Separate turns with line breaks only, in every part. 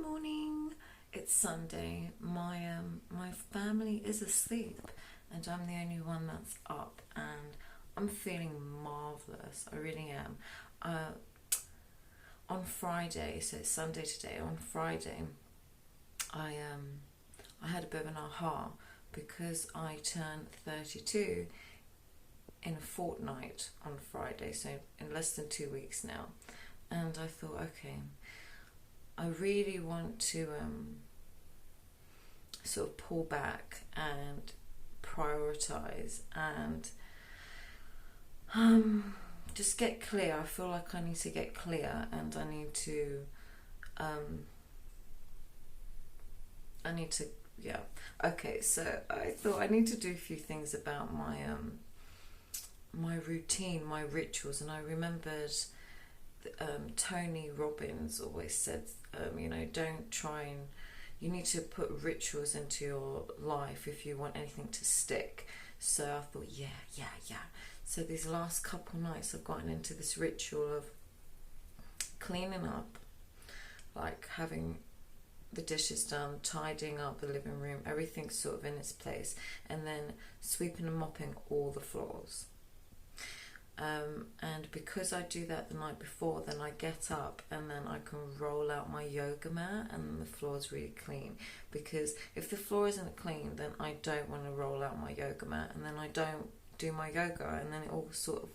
morning. It's Sunday. My family is asleep, and I'm the only one that's up, and I'm feeling marvelous. I really am. On Friday, so it's Sunday today. On Friday, I had a bit of an aha because I turned 32 in a fortnight on Friday, so in less than 2 weeks now, and I thought, okay, I really want to sort of pull back and prioritize and just get clear. I feel like I need to get clear, and I need to yeah. Okay, so I thought I need to do a few things about my routine, my rituals, and I remembered Tony Robbins always said, don't try and, you need to put rituals into your life if you want anything to stick. So I thought, yeah. So these last couple nights I've gotten into this ritual of cleaning up, like having the dishes done, tidying up the living room, everything's sort of in its place, and then sweeping and mopping all the floors. And because I do that the night before, then I get up and then I can roll out my yoga mat and the floor's really clean. Because if the floor isn't clean, then I don't want to roll out my yoga mat, and then I don't do my yoga, and then it all sort of,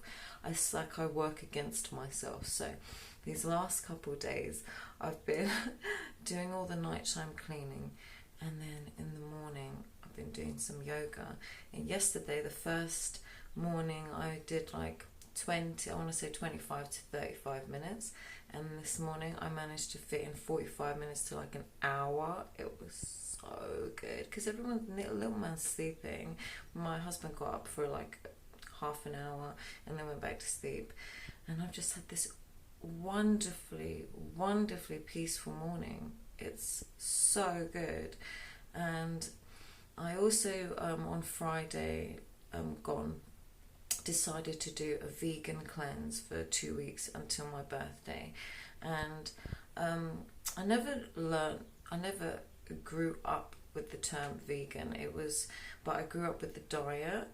it's like I work against myself. So these last couple of days I've been doing all the nighttime cleaning, and then in the morning I've been doing some yoga. And yesterday, the first morning, I did like 25 to 35 minutes, and this morning I managed to fit in 45 minutes to like an hour. It was so good because everyone's, little man's sleeping. My husband got up for like half an hour and then went back to sleep, and I've just had this wonderfully peaceful morning. It's so good. And I also on Friday decided to do a vegan cleanse for 2 weeks until my birthday. And I never grew up with the term vegan. But I grew up with the diet,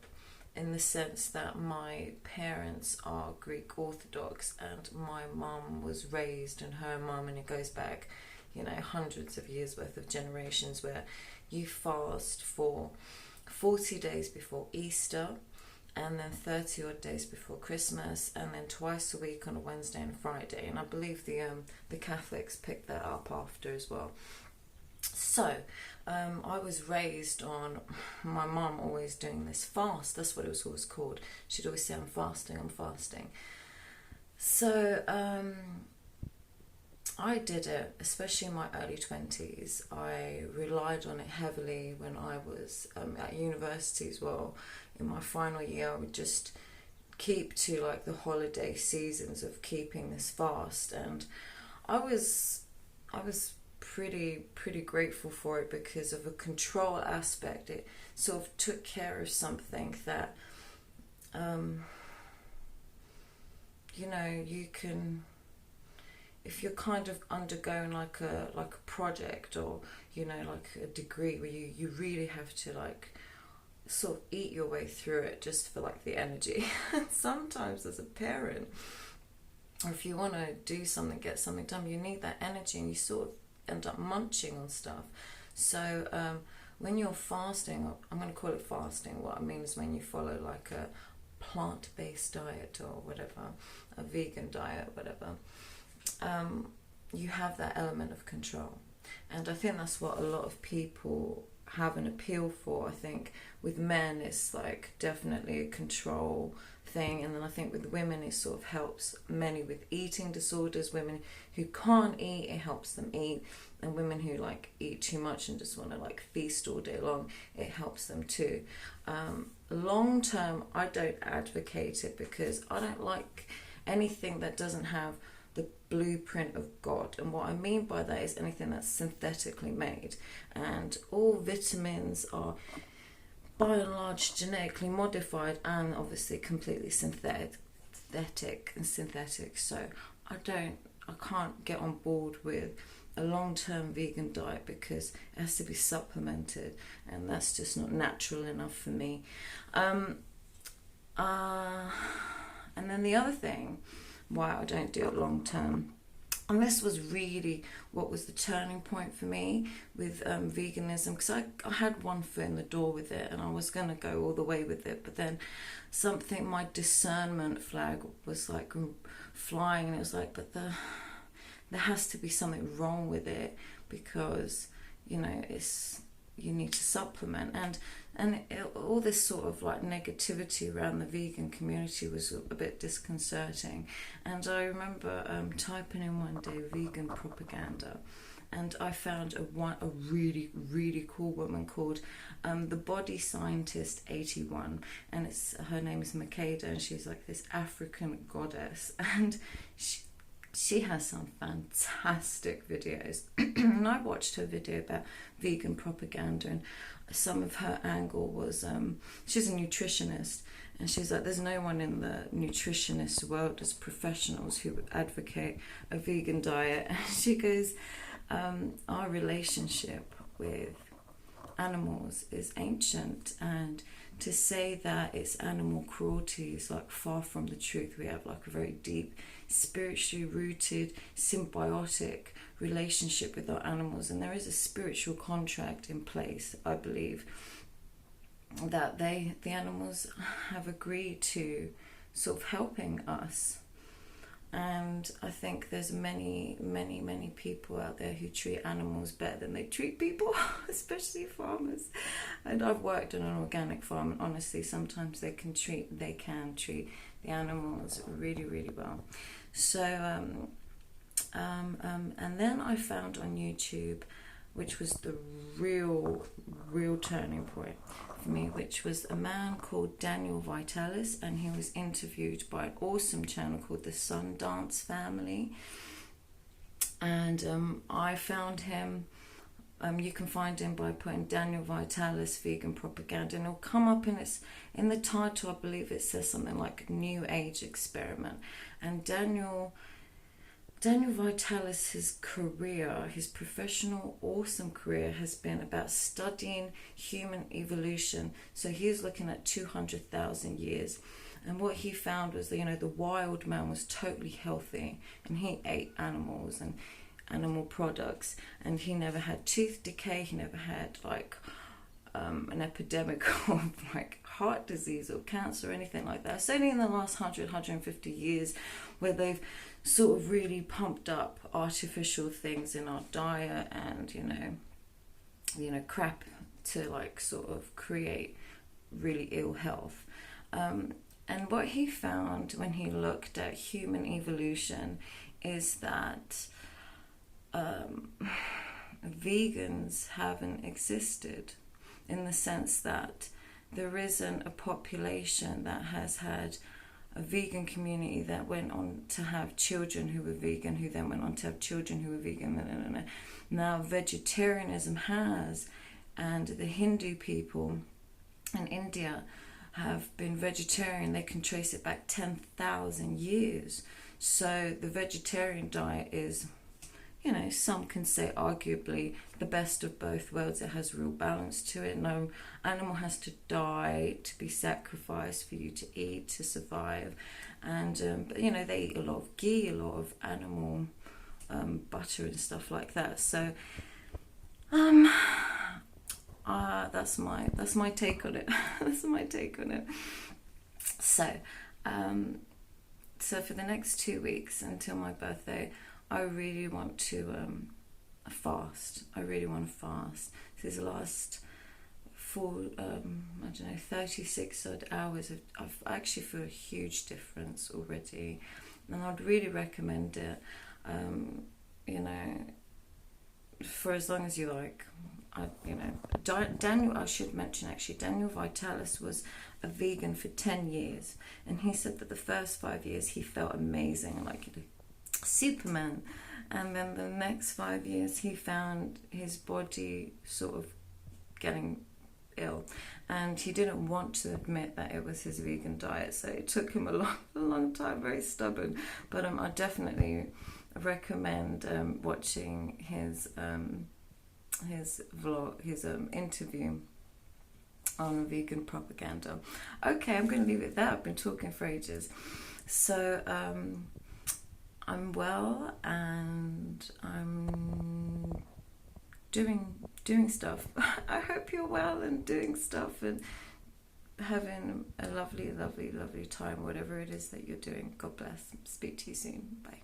in the sense that my parents are Greek Orthodox, and my mum was raised, and her mum, and it goes back, hundreds of years worth of generations, where you fast for 40 days before Easter, and then 30 odd days before Christmas, and then twice a week on a Wednesday and Friday. And I believe the Catholics picked that up after as well. So I was raised on my mum always doing this fast. That's what it was always called. She'd always say, I'm fasting. So I did it, especially in my early 20s. I relied on it heavily when I was at university as well. In my final year, I would just keep to like the holiday seasons of keeping this fast, and I was pretty grateful for it because of a control aspect. It sort of took care of something that you can, if you're kind of undergoing like a project, or like a degree where you really have to like sort of eat your way through it just for like the energy. Sometimes as a parent, or if you want to do something, get something done, you need that energy, and you sort of end up munching on stuff. So when you're fasting, I'm going to call it fasting, what I mean is when you follow like a plant-based diet or whatever, a vegan diet, whatever, you have that element of control. And I think that's what a lot of people have an appeal for. I think with men it's like definitely a control thing, and then I think with women it sort of helps many with eating disorders. Women who can't eat, it helps them eat, and women who like eat too much and just want to like feast all day long, it helps them too. Long term, I don't advocate it because I don't like anything that doesn't have the blueprint of God. And what I mean by that is anything that's synthetically made, and all vitamins are by and large genetically modified and obviously completely synthetic. So can't get on board with a long-term vegan diet because it has to be supplemented, and that's just not natural enough for me. And then the other thing why I don't do it long-term, and this was really what was the turning point for me with veganism, because I had one foot in the door with it and I was going to go all the way with it, but then my discernment flag was like flying, and it was like, but there has to be something wrong with it, because you need to supplement, all this sort of like negativity around the vegan community was a bit disconcerting. And I remember typing in one day vegan propaganda, and I found a really, really cool woman called the Body Scientist 81, and her name is Makeda, and she's like this African goddess, and she has some fantastic videos. And I watched her video about vegan propaganda, and some of her angle was, she's a nutritionist, and she's like, there's no one in the nutritionist world as professionals who would advocate a vegan diet. And she goes, our relationship with animals is ancient, and to say that it's animal cruelty is like far from the truth. We have like a very deep, spiritually rooted, symbiotic relationship with our animals, and there is a spiritual contract in place, I believe, that the animals have agreed to sort of helping us. And I think there's many, many, many people out there who treat animals better than they treat people, especially farmers. And I've worked on an organic farm, and honestly, sometimes they can treat the animals really, really well. So, and then I found on YouTube, which was the real turning point for me, which was a man called Daniel Vitalis, and he was interviewed by an awesome channel called the Sundancefamily. And I found him, you can find him by putting Daniel Vitalis vegan propaganda, and it'll come up in the title, I believe it says something like New Age Experiment. And Daniel Vitalis, his career, his professional, awesome career, has been about studying human evolution. So he was looking at 200,000 years. And what he found was that, the wild man was totally healthy, and he ate animals and animal products, and he never had tooth decay, he never had like an epidemic of like heart disease or cancer or anything like that. It's only in the last 150 years where they've sort of really pumped up artificial things in our diet, and crap to like sort of create really ill health. And what he found when he looked at human evolution is that vegans haven't existed, in the sense that there isn't a population that has had a vegan community that went on to have children who were vegan, who then went on to have children who were vegan. Now vegetarianism has, and the Hindu people in India have been vegetarian. They can trace it back 10,000 years. So the vegetarian diet is, some can say arguably the best of both worlds. It has real balance to it. No animal has to die to be sacrificed for you to eat, to survive. And but they eat a lot of ghee, a lot of animal butter and stuff like that. So that's my take on it. That's my take on it. So for the next 2 weeks until my birthday, I really want to fast. I really want to fast. These last 36 odd hours, I've actually feel a huge difference already, and I'd really recommend it. For as long as you like. Daniel, I should mention actually, Daniel Vitalis was a vegan for 10 years, and he said that the first 5 years he felt amazing, like Superman, and then the next 5 years he found his body sort of getting ill, and he didn't want to admit that it was his vegan diet, so it took him a long time, very stubborn. But I definitely recommend watching his vlog, his interview on vegan propaganda. Okay, I'm going to leave it there. I've been talking for ages. So I'm well, and I'm doing stuff. I hope you're well and doing stuff and having a lovely, lovely, lovely time, whatever it is that you're doing. God bless. Speak to you soon. Bye.